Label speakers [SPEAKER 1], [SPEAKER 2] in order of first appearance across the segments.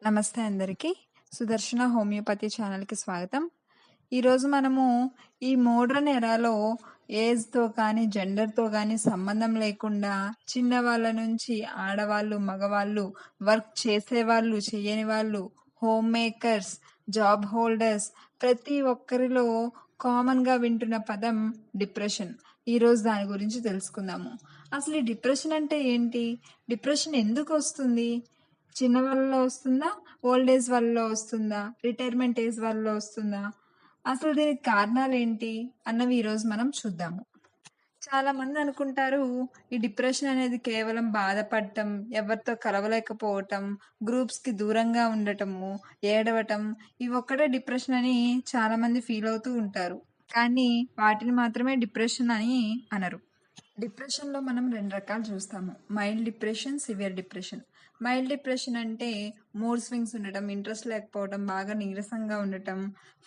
[SPEAKER 1] నమస్తే అందరికీ. సుదర్శన హోమియోపతి ఛానల్‌కి స్వాగతం. ఈరోజు మనము ఈ మోడ్రన్ ఎరాలో ఏజ్‌తో కానీ, జెండర్‌తో గానీ సంబంధం లేకుండా చిన్నవాళ్ళ నుంచి ఆడవాళ్ళు, మగవాళ్ళు, వర్క్ చేసేవాళ్ళు, చెయ్యని వాళ్ళు, హోమ్ మేకర్స్, జాబ్ హోల్డర్స్ ప్రతి ఒక్కరిలో కామన్‌గా వింటున్న పదం డిప్రెషన్. ఈరోజు దాని గురించి తెలుసుకుందాము. అసలు ఈ డిప్రెషన్ అంటే ఏంటి? డిప్రెషన్ ఎందుకొస్తుంది? చిన్న వాళ్ళలో వస్తుందా? ఓల్డ్ ఏజ్ వాళ్ళలో వస్తుందా? రిటైర్మెంట్ ఏజ్ వాళ్ళలో వస్తుందా? అసలు దీనికి కారణాలేంటి అన్నవి ఈరోజు మనం చూద్దాము. చాలా మంది అనుకుంటారు ఈ డిప్రెషన్ అనేది కేవలం బాధపడటం, ఎవరితో కలవలేకపోవటం, గ్రూప్స్‌కి దూరంగా ఉండటము, ఏడవటం ఇవి ఒక్కటే డిప్రెషన్ అని చాలా మంది ఫీల్ అవుతూ ఉంటారు. కానీ వాటిని మాత్రమే డిప్రెషన్ అని అనరు. డిప్రెషన్‌లో మనం 2 రకాలు చూస్తాము. Mild depression, severe depression. Mild depression అంటే మూడ్ స్వింగ్స్ ఉండటం, ఇంట్రెస్ట్ లేకపోవటం, బాగా నీరసంగా ఉండటం,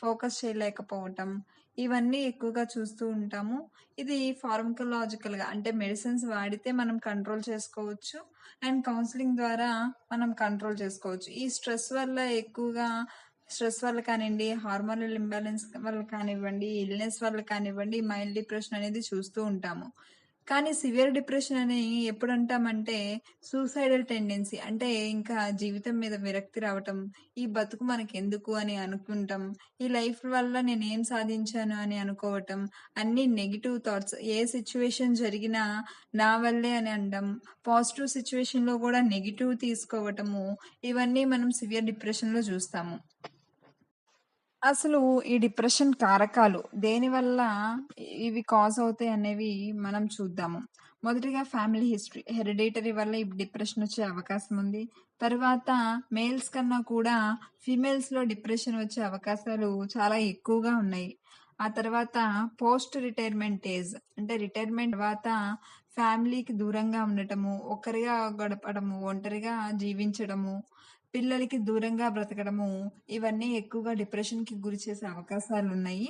[SPEAKER 1] ఫోకస్ చేయలేకపోవటం ఇవన్నీ ఎక్కువగా చూస్తూ ఉంటాము. ఇది ఫార్మకలాజికల్‌గా అంటే మెడిసిన్స్ వాడితే మనం కంట్రోల్ చేసుకోవచ్చు. అండ్ కౌన్సిలింగ్ ద్వారా మనం కంట్రోల్ చేసుకోవచ్చు. ఈ స్ట్రెస్ వల్ల కానివ్వండి, హార్మోనల్ ఇంబాలెన్స్ వల్ల కానివ్వండి, ఇల్‌నెస్ వల్ల కానివ్వండి, మైల్డ్ డిప్రెషన్ అనేది చూస్తూ ఉంటాము. కానీ సివియర్ డిప్రెషన్ అని ఎప్పుడంటామంటే సూసైడల్ టెండెన్సీ అంటే ఇంకా జీవితం మీద విరక్తి రావటం, ఈ బతుకు మనకెందుకు అని అనుకుంటాం, ఈ లైఫ్ వల్ల నేనేం సాధించాను అని అనుకోవటం, అన్ని నెగిటివ్ థాట్స్ ఏ సిచ్యువేషన్ జరిగినా నా వల్లే అని అనడం, పాజిటివ్ సిచ్యువేషన్‌లో కూడా నెగిటివ్ తీసుకోవటము, ఇవన్నీ మనం సివియర్ డిప్రెషన్‌లో చూస్తాము. అసలు ఈ డిప్రెషన్ కారకాలు దేనివల్ల ఇవి కాజ్ అవుతాయి అనేవి మనం చూద్దాము. మొదటిగా ఫ్యామిలీ హిస్టరీ హెరిడిటరీ వల్ల ఈ డిప్రెషన్ వచ్చే అవకాశం ఉంది. తర్వాత మేల్స్ కన్నా కూడా ఫీమేల్స్లో డిప్రెషన్ వచ్చే అవకాశాలు చాలా ఎక్కువగా ఉన్నాయి. ఆ తర్వాత పోస్ట్ రిటైర్మెంట్ ఏజ్ అంటే రిటైర్మెంట్ తర్వాత ఫ్యామిలీకి దూరంగా ఉండటము, ఒక్కరిగా గడపడము, ఒంటరిగా జీవించడము, పిల్లలకి దూరంగా బ్రతకడము ఇవన్నీ ఎక్కువగా డిప్రెషన్‌కి గురి చేసే అవకాశాలున్నాయి.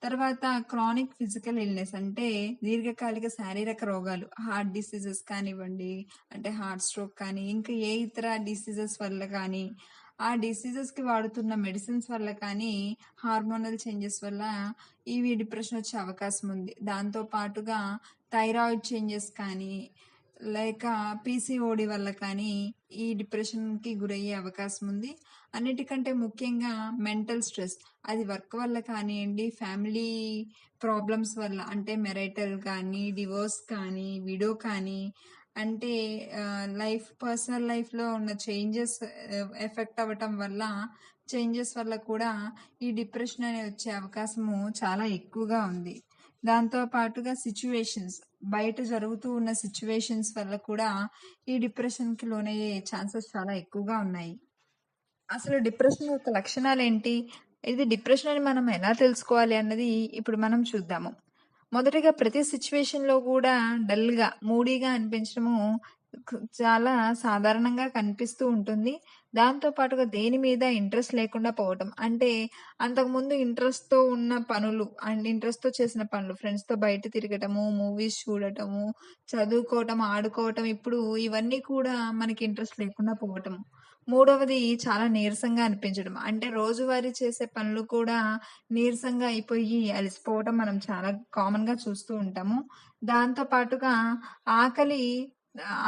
[SPEAKER 1] తర్వాత క్రానిక్ ఫిజికల్ ఇల్‌నెస్ అంటే దీర్ఘకాలిక శారీరక రోగాలు, హార్ట్ డిసీజెస్ కానివ్వండి, అంటే హార్ట్ స్ట్రోక్ కానీ, ఇంకా ఏ ఇతర డిసీజెస్ వల్ల కానీ, ఆ డిసీజెస్‌కి వాడుతున్న మెడిసిన్స్ వల్ల కానీ, హార్మోనల్ చేంజెస్ వల్ల ఇవి డిప్రెషన్ వచ్చే అవకాశం ఉంది. దాంతో పాటుగా థైరాయిడ్ చేంజెస్ కానీ, లేక పీసీఓడి వల్ల కానీ ఈ డిప్రెషన్‌కి గురయ్యే అవకాశం ఉంది. అన్నిటికంటే ముఖ్యంగా మెంటల్ స్ట్రెస్. అది వర్క్ వల్ల కానియండి, ఫ్యామిలీ ప్రాబ్లమ్స్ వల్ల అంటే మెరైటల్ కానీ, డివోర్స్ కానీ, విడో కానీ అంటే పర్సనల్ లైఫ్‌లో ఉన్న చేంజెస్ ఎఫెక్ట్ అవ్వటం వల్ల చేంజెస్ వల్ల కూడా ఈ డిప్రెషన్ అనేది వచ్చే అవకాశము చాలా ఎక్కువగా ఉంది. దాంతో పాటుగా సిట్యుయేషన్స్ బయట జరుగుతూ ఉన్న సిట్యుయేషన్స్ వల్ల కూడా ఈ డిప్రెషన్‌కి లోనయ్యే ఛాన్సెస్ చాలా ఎక్కువగా ఉన్నాయి. అసలు డిప్రెషన్ యొక్క లక్షణాలేంటి? ఇది డిప్రెషన్ అని మనం ఎలా తెలుసుకోవాలి అన్నది ఇప్పుడు మనం చూద్దాము. మొదటిగా ప్రతి సిట్యుయేషన్‌లో కూడా డల్‌గా, మూడీగా అనిపించడము చాలా సాధారణంగా కనిపిస్తూ ఉంటుంది. దాంతో పాటుగా దేని మీద ఇంట్రెస్ట్ లేకుండా పోవటం. అంటే అంతకుముందు ఇంట్రెస్ట్‌తో ఉన్న పనులు అండ్ ఇంట్రెస్ట్‌తో చేసిన పనులు ఫ్రెండ్స్‌తో బయట తిరగటము, మూవీస్ చూడటము, చదువుకోవటం, ఆడుకోవటం ఇప్పుడు ఇవన్నీ కూడా మనకి ఇంట్రెస్ట్ లేకుండా పోవటం. మూడవది చాలా నీరసంగా అనిపించడం. అంటే రోజువారీ చేసే పనులు కూడా నీరసంగా అయిపోయి అలసిపోవటం మనం చాలా కామన్‌గా చూస్తూ ఉంటాము. దాంతో పాటుగా ఆకలి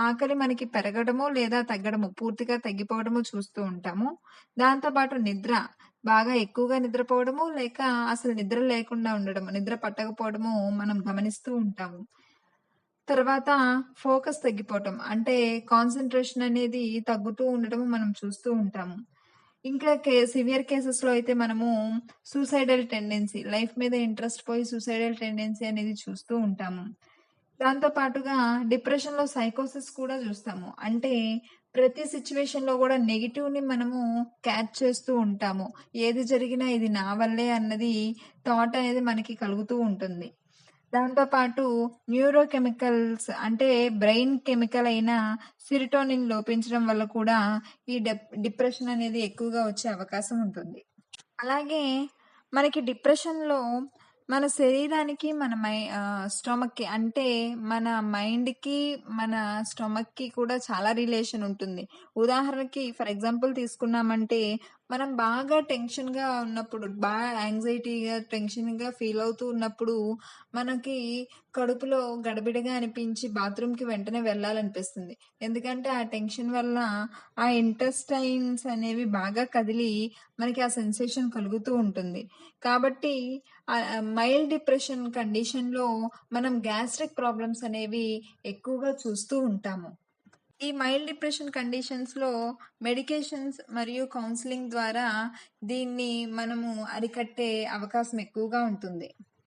[SPEAKER 1] ఆకలి మనకి పెరగడమో లేదా తగ్గడమో పూర్తిగా తగ్గిపోవడమో చూస్తూ ఉంటాము. దాంతో పాటు నిద్ర బాగా ఎక్కువగా నిద్రపోవడము లేక అసలు నిద్ర లేకుండా ఉండడము, నిద్ర పట్టకపోవడము మనం గమనిస్తూ ఉంటాము. తర్వాత ఫోకస్ తగ్గిపోవటం. అంటే కాన్సంట్రేషన్ అనేది తగ్గుతూ ఉండటము మనం చూస్తూ ఉంటాము. ఇంకా సివియర్ కేసెస్‌లో అయితే మనము సూసైడల్ టెండెన్సీ లైఫ్ మీద ఇంట్రెస్ట్ పోయి సూసైడల్ టెండెన్సీ అనేది చూస్తూ ఉంటాము. దాంతో పాటుగా డిప్రెషన్‌లో సైకోసిస్ కూడా చూస్తాము. అంటే ప్రతి సిట్యుయేషన్‌లో కూడా నెగెటివ్‌ని మనము క్యాచ్ చేస్తూ ఉంటాము. ఏది జరిగినా ఇది నా వల్లే అన్నది థాట్ అనేది మనకి కలుగుతూ ఉంటుంది. దాంతో పాటు న్యూరోకెమికల్స్ అంటే బ్రెయిన్ కెమికల్ అయిన సిరిటోనిన్ లోపించడం వల్ల కూడా ఈ డిప్రెషన్ అనేది ఎక్కువగా వచ్చే అవకాశం ఉంటుంది. అలాగే మనకి డిప్రెషన్‌లో మన శరీరానికి, స్టొమక్‌కి అంటే మన మైండ్‌కి, మన స్టొమక్‌కి కూడా చాలా రిలేషన్ ఉంటుంది. ఉదాహరణకి ఫర్ ఎగ్జాంపుల్ తీసుకున్నామంటే, మనం బాగా టెన్షన్‌గా ఉన్నప్పుడు, బాగా యాంగ్జైటీగా, టెన్షన్‌గా ఫీల్ అవుతూ ఉన్నప్పుడు, మనకి కడుపులో గడబిడగా అనిపించి బాత్రూమ్‌కి వెంటనే వెళ్ళాలనిపిస్తుంది. ఎందుకంటే ఆ టెన్షన్ వల్ల ఆ ఇంటెస్టైన్స్ అనేవి బాగా కదిలి మనకి ఆ సెన్సేషన్ కలుగుతూ ఉంటుంది. కాబట్టి మైల్డ్ డిప్రెషన్ కండిషన్‌లో మనం గ్యాస్ట్రిక్ ప్రాబ్లమ్స్ అనేవి ఎక్కువగా చూస్తూ ఉంటాము. ఈ మైల్డ్ డిప్రెషన్ కండిషన్స్‌లో మెడికేషన్స్ మరియు కౌన్సెలింగ్ ద్వారా దీన్ని మనము అరికట్టే అవకాశం ఎక్కువగా ఉంటుంది.